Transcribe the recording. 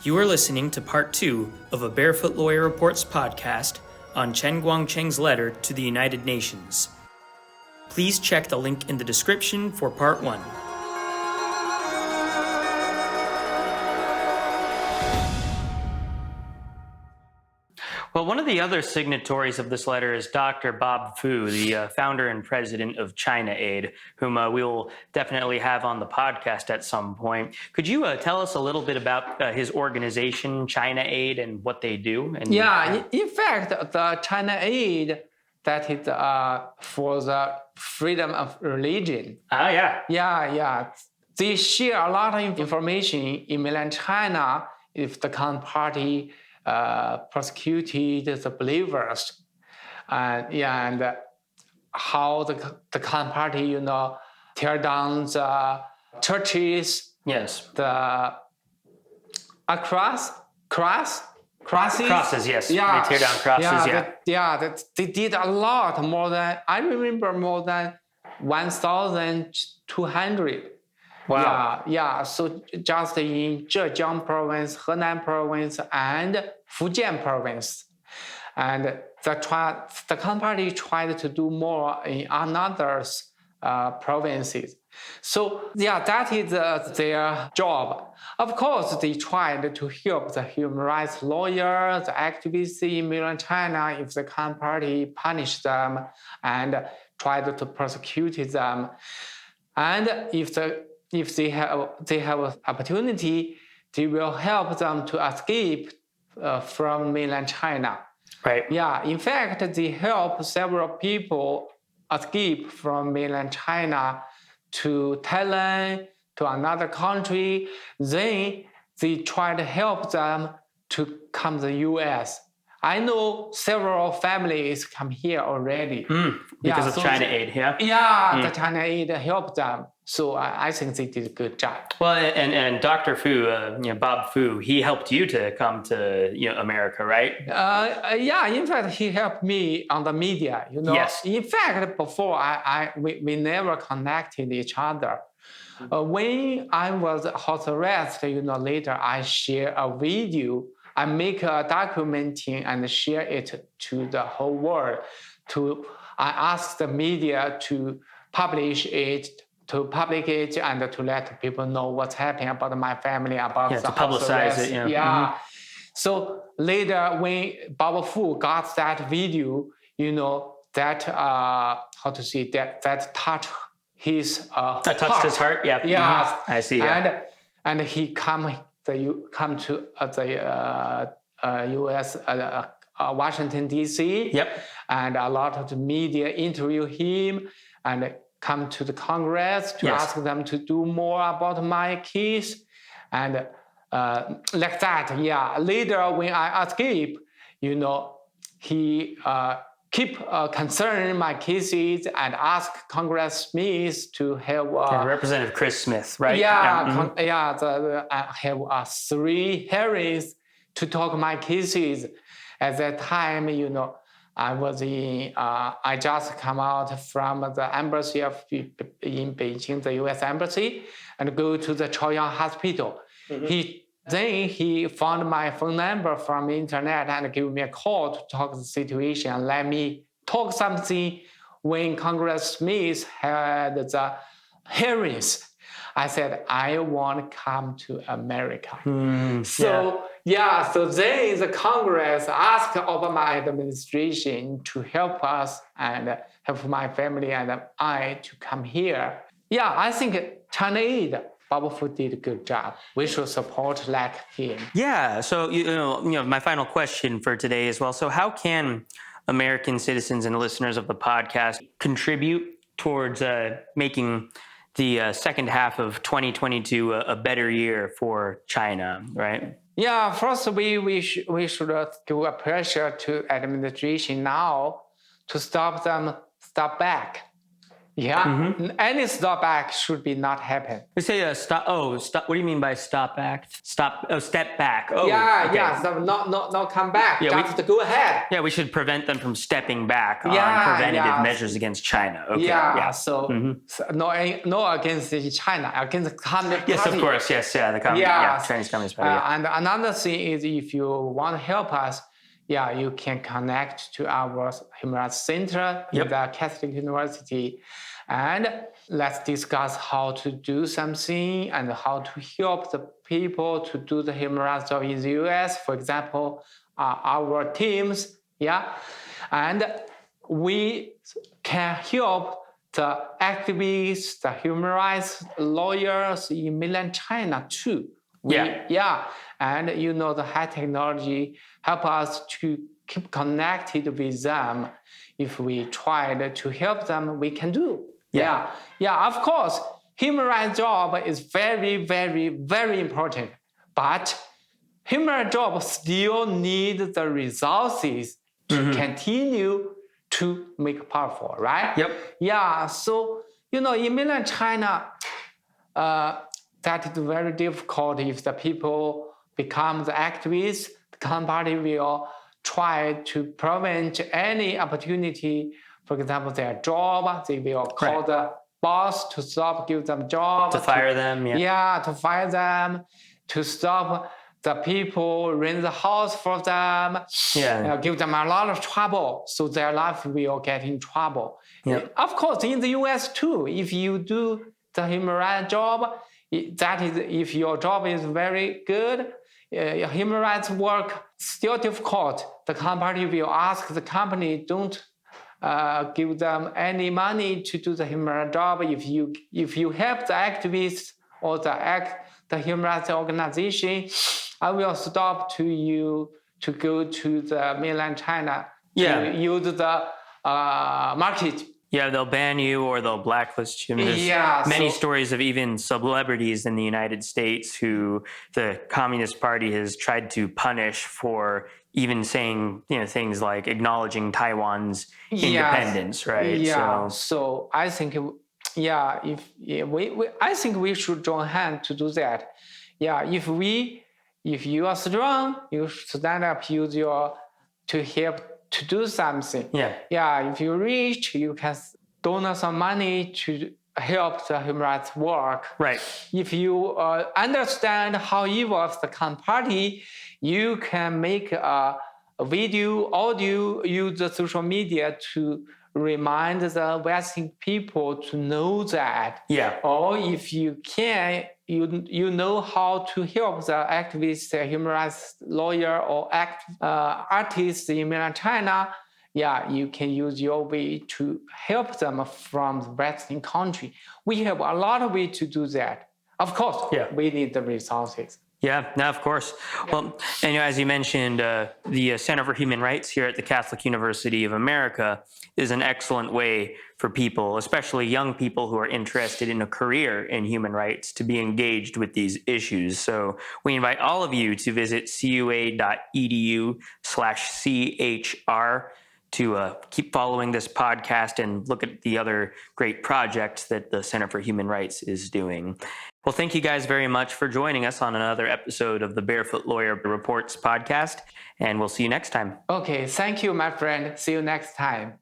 You are listening to part 2 of a Barefoot Lawyer Reports podcast on Chen Guangcheng's letter to the United Nations. Please check the link in the description for part 1. Well, one of the other signatories of this letter is Dr. Bob Foo, the founder and president of China Aid, whom we will definitely have on the podcast at some point. Could you tell us a little bit about his organization, China Aid, and what they do? In fact, the China Aid, that is for the freedom of religion. They share a lot of information in mainland China if the Communist Party persecuted the believers, and how the Communist Party, tear down the churches. Yes. The crosses. Yes. Yeah. They tear down crosses. They did a lot more than I remember, more than 1,200. Wow. So just in Zhejiang province, Henan province, and Fujian province. And the Communist Party tried to do more in another provinces. So, that is their job. Of course, they tried to help the human rights lawyers, the activists in mainland China if the Communist Party punished them and tried to persecute them. And if they have an opportunity, they will help them to escape from mainland China. Right. Yeah, in fact, they help several people escape from mainland China to Thailand, to another country. Then they try to help them to come to the U.S. I know several families come here already. Because of China Aid, yeah? Yeah, the China Aid helped them. So I think they did a good job. Well, and Dr. Foo, Bob Foo, he helped you to come to America, right? In fact, he helped me on the media. Yes. In fact, before we never connected each other. When I was house arrest, later I share a video. I make a documenting and share it to the whole world. I ask the media to publish it, and to let people know what's happening about my family, about the to publicize it. Yeah. So later, when Bob Foo got that video, that that touched his heart. That touched his heart. Yeah. Yeah. I see. Yeah. And he come to the U.S. Washington D.C. Yep. And a lot of the media interview him and come to the Congress to ask them to do more about my case, and like that. Yeah. Later, when I escape, he keep concerning my cases and ask Congress Smith to have Representative Chris Smith, right? Yeah. Have 3 hearings to talk my cases. At that time, I was I just come out from the embassy in Beijing, the U.S. embassy, and go to the Chaoyang hospital. He found my phone number from the internet and gave me a call to talk the situation and let me talk something when Congress Smith had the hearings. I said, I want to come to America. So then the Congress asked Obama administration to help us and help my family and I to come here. Yeah, I think China Aid, Bob Foo did a good job. We should support like him. Yeah. So my final question for today as well. So how can American citizens and listeners of the podcast contribute towards making the second half of 2022 a better year for China, right? Yeah, first we should do a pressure to administration now to stop back. Yeah, any stop act should be not happen. We say stop. Oh, stop. What do you mean by stop act? Stop. Oh, step back. Oh, Yeah, okay. yeah. So not come back. Yeah, just go ahead. Yeah, we should prevent them from stepping back on Yeah, preventative yeah. measures against China. Okay. Yeah. So no against China, against Communist Yes, Party. of course. Yes, yeah. The Chinese Communist Party. Yeah. And another thing is, if you want to help us, you can connect to our Human Rights Center in the Catholic University, and let's discuss how to do something and how to help the people to do the human rights job in the US. For example, our teams, and we can help the activists, the human rights lawyers in mainland China too. And the high technology help us to keep connected with them. If we try to help them, we can do. Of course, human rights job is very, very, very important. But human rights job still need the resources to continue to make powerful, right? So, in mainland China, that is very difficult. If the people become the activists, the Communist Party will try to prevent any opportunity. For example, their job, they will call the boss to stop, give them job. To fire them, to fire them, to stop the people, rent the house for them, give them a lot of trouble, so their life will get in trouble. Of course, in the US too, if you do the human rights job, that is, if your job is very good, human rights work still difficult, the company will ask the company, don't give them any money to do the human rights job. If you help the activists or the human rights organization, I will stop to you to go to the mainland China to use the market. Yeah, they'll ban you or they'll blacklist you. There's many stories of even celebrities in the United States who the Communist Party has tried to punish for even saying things like acknowledging Taiwan's independence, right? So I think I think we should join hands to do that. If you are strong, you stand up, use to help to do something. If you're rich, you can donate some money to help the human rights work. Right. If you understand how evil is the Communist Party, you can make a video, audio, use the social media to remind the Western people to know that. Or if you can, you know how to help the activists, human rights lawyer, or artists in mainland China. You can use your way to help them from the Western country. We have a lot of ways to do that. Of course, we need the resources. Of course. Well, and as you mentioned, the Center for Human Rights here at the Catholic University of America is an excellent way for people, especially young people who are interested in a career in human rights, to be engaged with these issues. So we invite all of you to visit cua.edu/CHR to keep following this podcast and look at the other great projects that the Center for Human Rights is doing. Well, thank you guys very much for joining us on another episode of the Barefoot Lawyer Reports podcast, and we'll see you next time. Okay, thank you, my friend. See you next time.